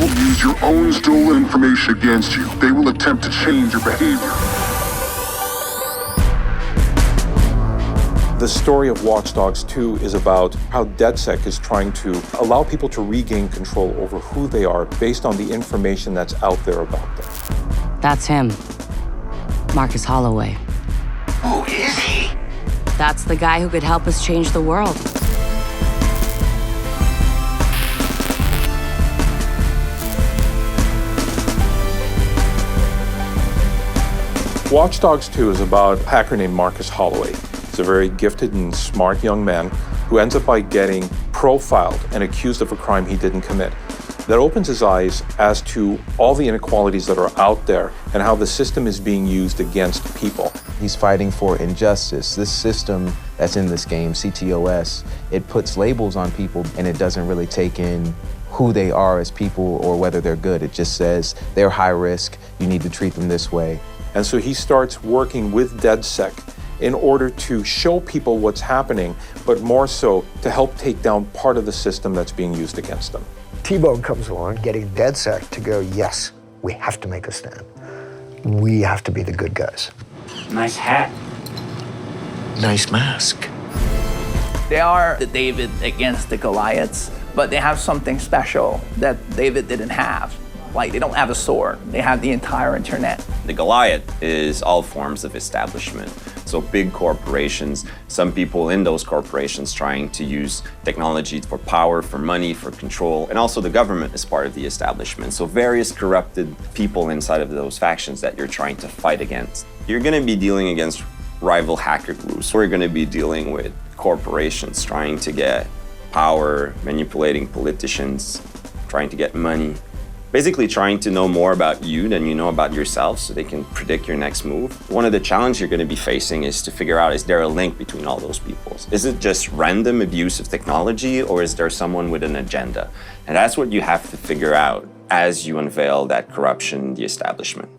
will use your own stolen information against you. They will attempt to change your behavior. The story of Watch Dogs 2 is about how DedSec is trying to allow people to regain control over who they are based on the information that's out there about them. That's him. Marcus Holloway. Who is he? That's the guy who could help us change the world. Watch Dogs 2 is about a hacker named Marcus Holloway. He's a very gifted and smart young man who ends up by getting profiled and accused of a crime he didn't commit. That opens his eyes as to all the inequalities that are out there and how the system is being used against people. He's fighting for injustice. This system that's in this game, CTOS, it puts labels on people and it doesn't really take in who they are as people or whether they're good. It just says they're high risk, you need to treat them this way. And so he starts working with DedSec in order to show people what's happening, but more so to help take down part of the system that's being used against them. T-Bone comes along, getting DedSec to go, yes, we have to make a stand. We have to be the good guys. Nice hat. Nice mask. They are the David against the Goliaths, but they have something special that David didn't have. Like, they don't have a sword, they have the entire internet. The Goliath is all forms of establishment. So big corporations, some people in those corporations trying to use technology for power, for money, for control, and also the government is part of the establishment. So various corrupted people inside of those factions that you're trying to fight against. You're gonna be dealing against rival hacker groups. We're gonna be dealing with corporations trying to get power, manipulating politicians, trying to get money. Basically trying to know more about you than you know about yourself so they can predict your next move. One of the challenges you're going to be facing is to figure out, is there a link between all those people? Is it just random abuse of technology or is there someone with an agenda? And that's what you have to figure out as you unveil that corruption in the establishment.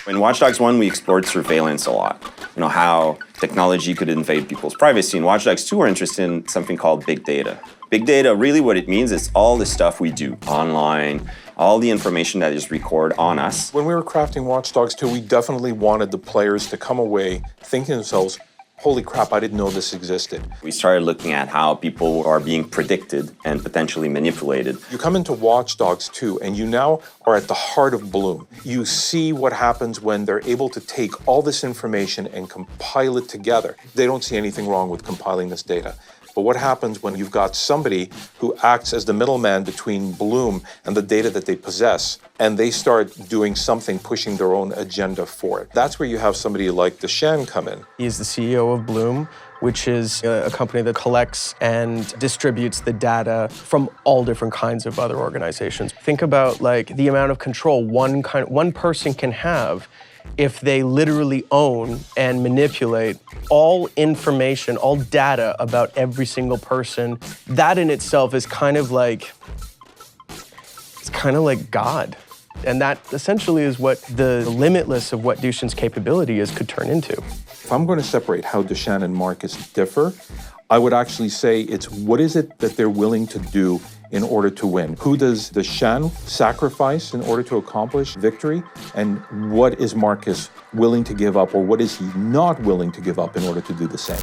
In Watch Dogs 1, we explored surveillance a lot. You know, how technology could invade people's privacy. In Watch Dogs 2, we're interested in something called big data. Big data, really what it means is all the stuff we do online, all the information that is recorded on us. When we were crafting Watch Dogs 2, we definitely wanted the players to come away thinking to themselves, holy crap, I didn't know this existed. We started looking at how people are being predicted and potentially manipulated. You come into Watch Dogs 2 and you now are at the heart of Bloom. You see what happens when they're able to take all this information and compile it together. They don't see anything wrong with compiling this data. But what happens when you've got somebody who acts as the middleman between Bloom and the data that they possess, and they start doing something, pushing their own agenda for it? That's where you have somebody like Deshan come in. He's the CEO of Bloom, which is a company that collects and distributes the data from all different kinds of other organizations. Think about like the amount of control one person can have if they literally own and manipulate all information, all data about every single person. That in itself is kind of like God. And that essentially is what the limitless of what Dushan's capability is could turn into. If I'm going to separate how Deshan and Marcus differ, I would actually say it's what is it that they're willing to do in order to win? Who does Deshan sacrifice in order to accomplish victory? And what is Marcus willing to give up, or what is he not willing to give up in order to do the same?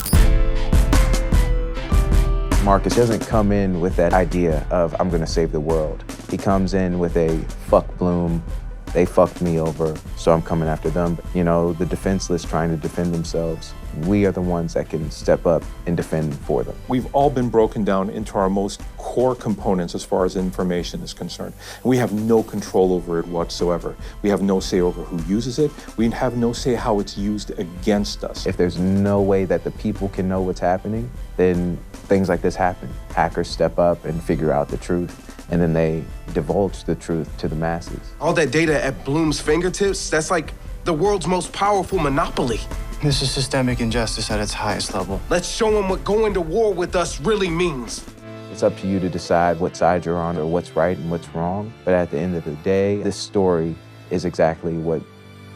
Marcus doesn't come in with that idea of, I'm gonna save the world. He comes in with a, fuck Bloom, they fucked me over, so I'm coming after them. You know, the defenseless trying to defend themselves. We are the ones that can step up and defend for them. We've all been broken down into our most core components as far as information is concerned. We have no control over it whatsoever. We have no say over who uses it. We have no say how it's used against us. If there's no way that the people can know what's happening, then things like this happen. Hackers step up and figure out the truth, and then they divulge the truth to the masses. All that data at Bloom's fingertips, that's like the world's most powerful monopoly. This is systemic injustice at its highest level. Let's show them what going to war with us really means. It's up to you to decide what side you're on or what's right and what's wrong. But at the end of the day, this story is exactly what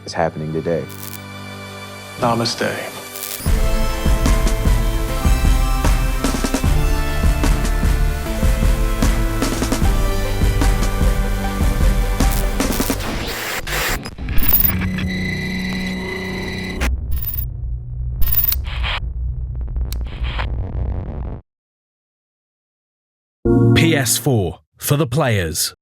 is happening today. Namaste. PS4 for the players.